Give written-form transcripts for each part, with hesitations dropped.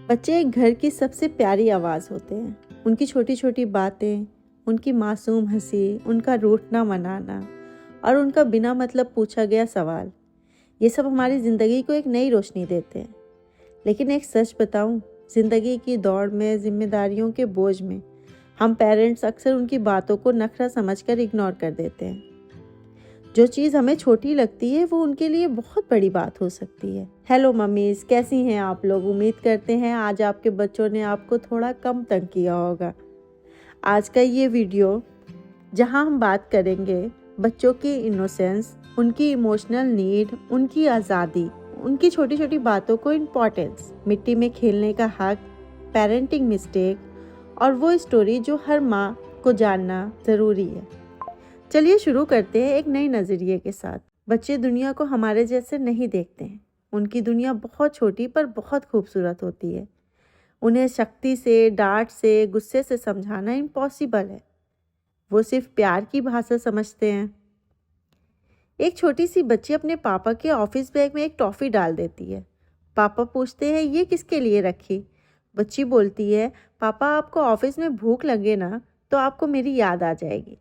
बच्चे एक घर की सबसे प्यारी आवाज़ होते हैं। उनकी छोटी छोटी बातें, उनकी मासूम हंसी, उनका रूठना मनाना और उनका बिना मतलब पूछा गया सवाल, ये सब हमारी ज़िंदगी को एक नई रोशनी देते हैं। लेकिन एक सच बताऊं, ज़िंदगी की दौड़ में, जिम्मेदारियों के बोझ में हम पेरेंट्स अक्सर उनकी बातों को नखरा समझकर इग्नोर कर देते हैं। जो चीज़ हमें छोटी लगती है वो उनके लिए बहुत बड़ी बात हो सकती है। हेलो मम्मीज़, कैसी हैं आप लोग? उम्मीद करते हैं आज आपके बच्चों ने आपको थोड़ा कम तंग किया होगा। आज का ये वीडियो जहां हम बात करेंगे बच्चों की इनोसेंस, उनकी इमोशनल नीड, उनकी आज़ादी, उनकी छोटी छोटी बातों को इम्पोर्टेंस, मिट्टी में खेलने का हक, पेरेंटिंग मिस्टेक और वो स्टोरी जो हर माँ को जानना ज़रूरी है। चलिए शुरू करते हैं एक नए नज़रिए के साथ। बच्चे दुनिया को हमारे जैसे नहीं देखते हैं। उनकी दुनिया बहुत छोटी पर बहुत खूबसूरत होती है। उन्हें शक्ति से, डांट से, गुस्से से समझाना इम्पॉसिबल है। वो सिर्फ प्यार की भाषा समझते हैं। एक छोटी सी बच्ची अपने पापा के ऑफिस बैग में एक टॉफ़ी डाल देती है। पापा पूछते हैं, ये किसके लिए रखी? बच्ची बोलती है, पापा आपको ऑफिस में भूख लगे ना तो आपको मेरी याद आ जाएगी।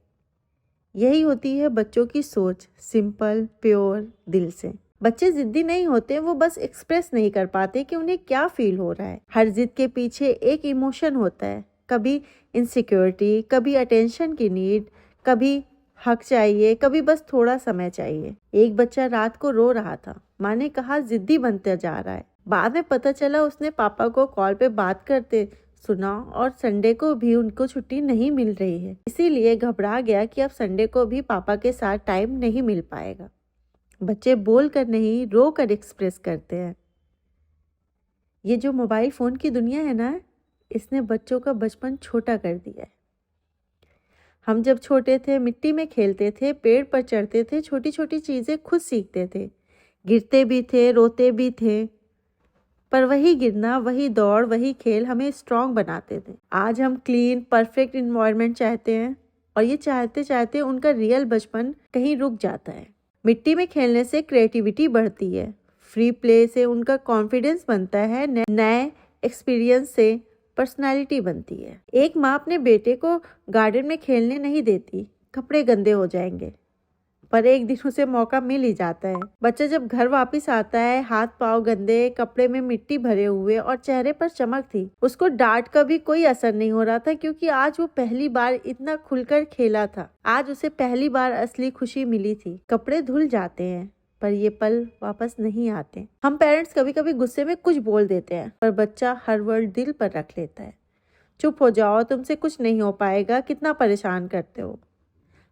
यही होती है बच्चों की सोच, सिंपल, प्योर, दिल से। बच्चे जिद्दी नहीं होते, वो बस एक्सप्रेस नहीं कर पाते कि उन्हें क्या फील हो रहा है। हर जिद के पीछे एक इमोशन होता है, कभी इनसिक्योरिटी, कभी अटेंशन की नीड, कभी हक चाहिए, कभी बस थोड़ा समय चाहिए। एक बच्चा रात को रो रहा था। माँ ने कहा जिद्दी बनता जा रहा है। बाद में पता चला उसने पापा को कॉल पे बात करते सुना और संडे को भी उनको छुट्टी नहीं मिल रही है, इसीलिए घबरा गया कि अब संडे को भी पापा के साथ टाइम नहीं मिल पाएगा। बच्चे बोल कर नहीं, रो कर एक्सप्रेस करते हैं। ये जो मोबाइल फ़ोन की दुनिया है ना, इसने बच्चों का बचपन छोटा कर दिया है। हम जब छोटे थे मिट्टी में खेलते थे, पेड़ पर चढ़ते थे, छोटी छोटी चीज़ें खुद सीखते थे, गिरते भी थे, रोते भी थे, पर वही गिरना, वही दौड़, वही खेल हमें स्ट्रांग बनाते थे। आज हम क्लीन, परफेक्ट इन्वायरमेंट चाहते हैं और ये चाहते चाहते उनका रियल बचपन कहीं रुक जाता है। मिट्टी में खेलने से क्रिएटिविटी बढ़ती है, फ्री प्ले से उनका कॉन्फिडेंस बनता है, नए एक्सपीरियंस से पर्सनालिटी बनती है। एक माँ अपने बेटे को गार्डन में खेलने नहीं देती, कपड़े गंदे हो जाएंगे, पर एक दिन उसे मौका मिल ही जाता है। बच्चा जब घर वापस आता है, हाथ पांव गंदे, कपड़े में मिट्टी भरे हुए और चेहरे पर चमक थी, उसको डांट का भी कोई असर नहीं हो रहा था, क्योंकि आज वो पहली बार इतना खुलकर खेला था। आज उसे पहली बार असली खुशी मिली थी। कपड़े धुल जाते हैं पर ये पल वापस नहीं आते। हम पेरेंट्स कभी कभी गुस्से में कुछ बोल देते हैं, पर बच्चा हर वर्ड दिल पर रख लेता है। चुप हो जाओ, तुमसे कुछ नहीं हो पाएगा, कितना परेशान करते हो।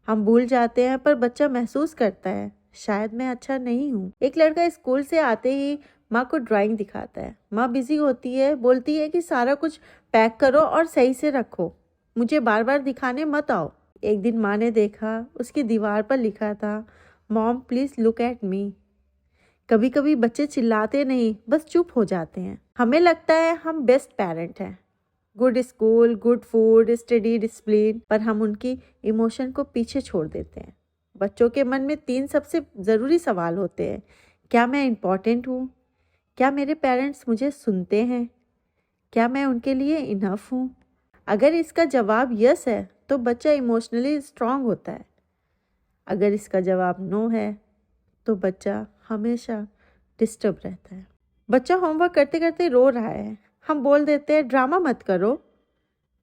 हम भूल जाते हैं, पर बच्चा महसूस करता है, शायद मैं अच्छा नहीं हूँ। एक लड़का स्कूल से आते ही माँ को ड्राइंग दिखाता है। माँ बिजी होती है, बोलती है कि सारा कुछ पैक करो और सही से रखो, मुझे बार बार दिखाने मत आओ। एक दिन माँ ने देखा, उसकी दीवार पर लिखा था, mom please look at me. कभी कभी बच्चे चिल्लाते नहीं, बस चुप हो जाते हैं। हमें लगता है हम बेस्ट पेरेंट हैं, good school, good food, study, discipline, पर हम उनकी इमोशन को पीछे छोड़ देते हैं। बच्चों के मन में 3 सबसे ज़रूरी सवाल होते हैं। क्या मैं इम्पॉर्टेंट हूँ? क्या मेरे पेरेंट्स मुझे सुनते हैं? क्या मैं उनके लिए इनफ हूँ? अगर इसका जवाब यस है तो बच्चा इमोशनली स्ट्रांग होता है। अगर इसका जवाब नो है तो बच्चा हमेशा डिस्टर्ब रहता है। बच्चा होमवर्क करते करते रो रहा है, हम बोल देते हैं ड्रामा मत करो,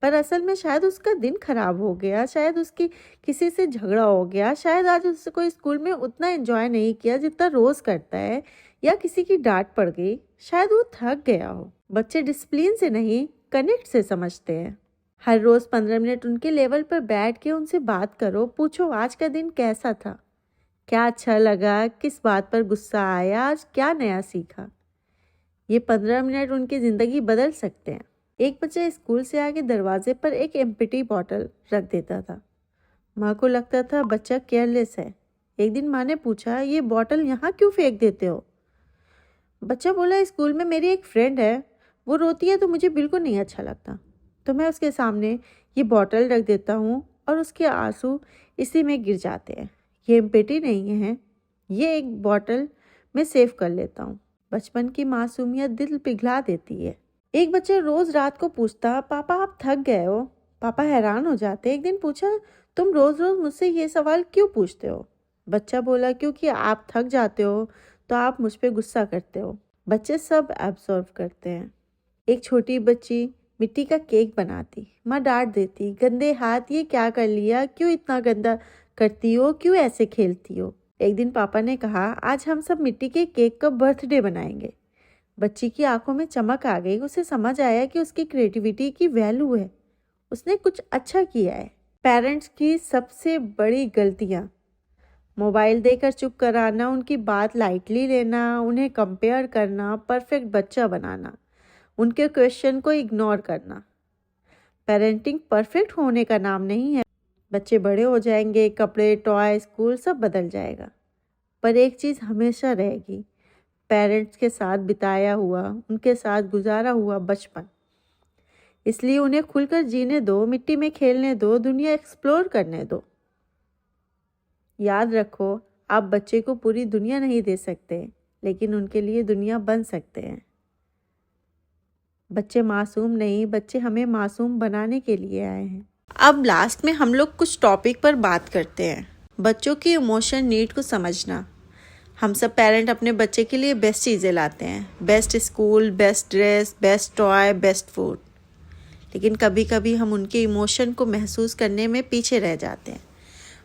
पर असल में शायद उसका दिन खराब हो गया, शायद उसकी किसी से झगड़ा हो गया, शायद आज उसको स्कूल में उतना एंजॉय नहीं किया जितना रोज़ करता है, या किसी की डांट पड़ गई, शायद वो थक गया हो। बच्चे डिसिप्लिन से नहीं, कनेक्ट से समझते हैं। हर रोज़ 15 मिनट उनके लेवल पर बैठ के उनसे बात करो, पूछो आज का दिन कैसा था, क्या अच्छा लगा, किस बात पर गुस्सा आया, आज क्या नया सीखा। ये 15 मिनट उनकी ज़िंदगी बदल सकते हैं। एक बच्चा स्कूल से आके दरवाजे पर एक एम्प्टी बॉटल रख देता था। माँ को लगता था बच्चा केयरलेस है। एक दिन माँ ने पूछा, ये बॉटल यहाँ क्यों फेंक देते हो? बच्चा बोला, स्कूल में मेरी एक फ्रेंड है, वो रोती है तो मुझे बिल्कुल नहीं अच्छा लगता, तो मैं उसके सामने ये बॉटल रख देता हूँ और उसके आंसू इसी में गिर जाते हैं। ये एम्प्टी नहीं है, ये एक बॉटल में सेव कर लेता हूँ। बचपन की मासूमियत दिल पिघला देती है। एक बच्चे रोज रात को पूछता, पापा आप थक गए हो। पापा हैरान हो जाते। एक दिन पूछा, तुम रोज रोज मुझसे ये सवाल क्यों पूछते हो? बच्चा बोला, क्योंकि आप थक जाते हो तो आप मुझ पे गुस्सा करते हो। बच्चे सब एब्जॉर्व करते हैं। एक छोटी बच्ची मिट्टी का केक बनाती, माँ डांट देती, गंदे हाथ, ये क्या कर लिया, क्यों इतना गंदा करती हो, क्यों ऐसे खेलती हो। एक दिन पापा ने कहा, आज हम सब मिट्टी के केक का बर्थडे बनाएंगे। बच्ची की आंखों में चमक आ गई। उसे समझ आया कि उसकी क्रिएटिविटी की वैल्यू है, उसने कुछ अच्छा किया है। पेरेंट्स की सबसे बड़ी गलतियाँ: मोबाइल देकर चुप कराना, उनकी बात लाइटली लेना, उन्हें कंपेयर करना, परफेक्ट बच्चा बनाना, उनके क्वेश्चन को इग्नोर करना। पेरेंटिंग परफेक्ट होने का नाम नहीं है। बच्चे बड़े हो जाएंगे, कपड़े, टॉय, स्कूल सब बदल जाएगा, पर एक चीज़ हमेशा रहेगी, पेरेंट्स के साथ बिताया हुआ, उनके साथ गुजारा हुआ बचपन। इसलिए उन्हें खुलकर जीने दो, मिट्टी में खेलने दो, दुनिया एक्सप्लोर करने दो। याद रखो, आप बच्चे को पूरी दुनिया नहीं दे सकते, लेकिन उनके लिए दुनिया बन सकते हैं। बच्चे मासूम नहीं, बच्चे हमें मासूम बनाने के लिए आए हैं। अब लास्ट में हम लोग कुछ टॉपिक पर बात करते हैं। बच्चों की इमोशन नीड को समझना। हम सब पेरेंट अपने बच्चे के लिए बेस्ट चीज़ें लाते हैं, best school, best dress, best toy, best food. लेकिन कभी कभी हम उनके इमोशन को महसूस करने में पीछे रह जाते हैं।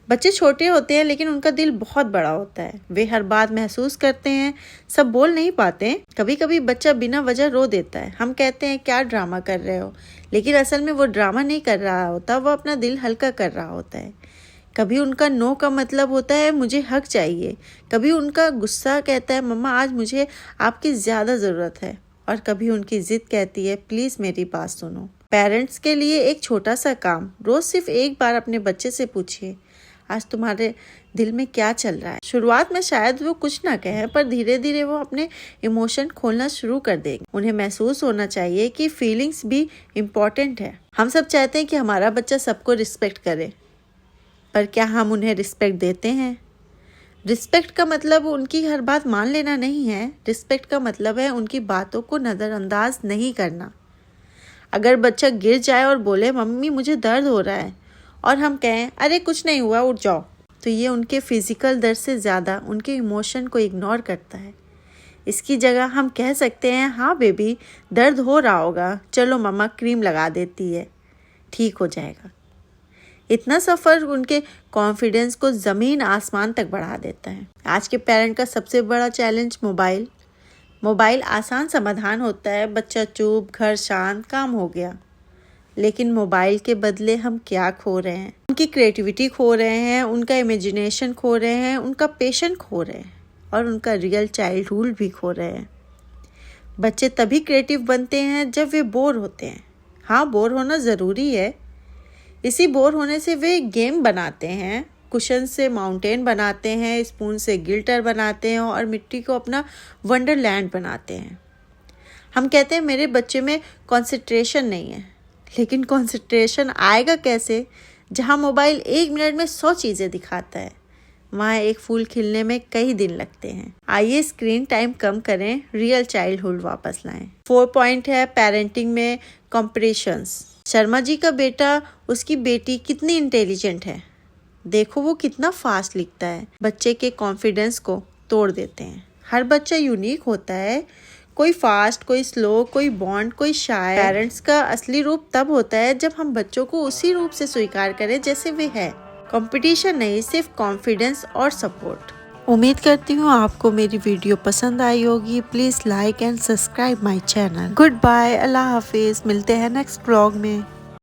बच्चे छोटे होते हैं लेकिन उनका दिल बहुत बड़ा होता है। वे हर बात महसूस करते हैं, सब बोल नहीं पाते। कभी कभी बच्चा बिना वजह रो देता है। हम कहते हैं, क्या ड्रामा कर रहे हो, लेकिन असल में वो ड्रामा नहीं कर रहा होता, वो अपना दिल हल्का कर रहा होता है। कभी उनका नो का मतलब होता है, मुझे हक चाहिए। कभी उनका गुस्सा कहता है, मम्मा आज मुझे आपकी ज़्यादा ज़रूरत है। और कभी उनकी ज़िद कहती है, प्लीज़ मेरी बात सुनो। पेरेंट्स के लिए एक छोटा सा काम, रोज़ सिर्फ एक बार अपने बच्चे से पूछिए, आज तुम्हारे दिल में क्या चल रहा है। शुरुआत में शायद वो कुछ ना कहें, पर धीरे धीरे वो अपने इमोशन खोलना शुरू कर देंगे। उन्हें महसूस होना चाहिए कि फीलिंग्स भी इम्पोर्टेंट है। हम सब चाहते हैं कि हमारा बच्चा सबको रिस्पेक्ट करे, पर क्या हम उन्हें रिस्पेक्ट देते हैं? रिस्पेक्ट का मतलब उनकी हर बात मान लेना नहीं है। रिस्पेक्ट का मतलब है उनकी बातों को नज़रअंदाज नहीं करना। अगर बच्चा गिर जाए और बोले, मम्मी मुझे दर्द हो रहा है, और हम कहें, अरे कुछ नहीं हुआ, उठ जाओ, तो ये उनके फिजिकल दर्द से ज़्यादा उनके इमोशन को इग्नोर करता है। इसकी जगह हम कह सकते हैं, हाँ बेबी दर्द हो रहा होगा, चलो मम्मा क्रीम लगा देती है, ठीक हो जाएगा। इतना सफ़र उनके कॉन्फिडेंस को ज़मीन आसमान तक बढ़ा देता है। आज के पेरेंट का सबसे बड़ा चैलेंज मोबाइल। मोबाइल आसान समाधान होता है, बच्चा चुप, घर शांत, काम हो गया। लेकिन मोबाइल के बदले हम क्या खो रहे हैं? उनकी क्रिएटिविटी खो रहे हैं, उनका इमेजिनेशन खो रहे हैं, उनका पेशेंस खो रहे हैं, और उनका रियल चाइल्डहुड भी खो रहे हैं। बच्चे तभी क्रिएटिव बनते हैं जब वे बोर होते हैं। हाँ, बोर होना ज़रूरी है। इसी बोर होने से वे गेम बनाते हैं, कुशन से माउंटेन बनाते हैं, स्पून से गिल्टर बनाते हैं, और मिट्टी को अपना वंडरलैंड बनाते हैं। हम कहते हैं, मेरे बच्चे में कंसंट्रेशन नहीं है, लेकिन कंसंट्रेशन आएगा कैसे जहां मोबाइल 1 मिनट में 100 चीज़ें दिखाता है, वहाँ एक फूल खिलने में कई दिन लगते हैं। आइए स्क्रीन टाइम कम करें, रियल चाइल्डहुड वापस लाएं। 4 पॉइंट है पेरेंटिंग में कंपैरिजंस। शर्मा जी का बेटा, उसकी बेटी कितनी इंटेलिजेंट है, देखो वो कितना फास्ट लिखता है। बच्चे के कॉन्फिडेंस को तोड़ देते हैं। हर बच्चा यूनिक होता है, कोई फास्ट, कोई स्लो, कोई बॉन्ड, कोई शाय। पेरेंट्स का असली रूप तब होता है जब हम बच्चों को उसी रूप से स्वीकार करें जैसे वे है। कंपटीशन नहीं, सिर्फ कॉन्फिडेंस और सपोर्ट। उम्मीद करती हूँ आपको मेरी वीडियो पसंद आई होगी। Please like and subscribe my channel. Good bye, अल्लाह हाफिज़। मिलते हैं नेक्स्ट ब्लॉग में।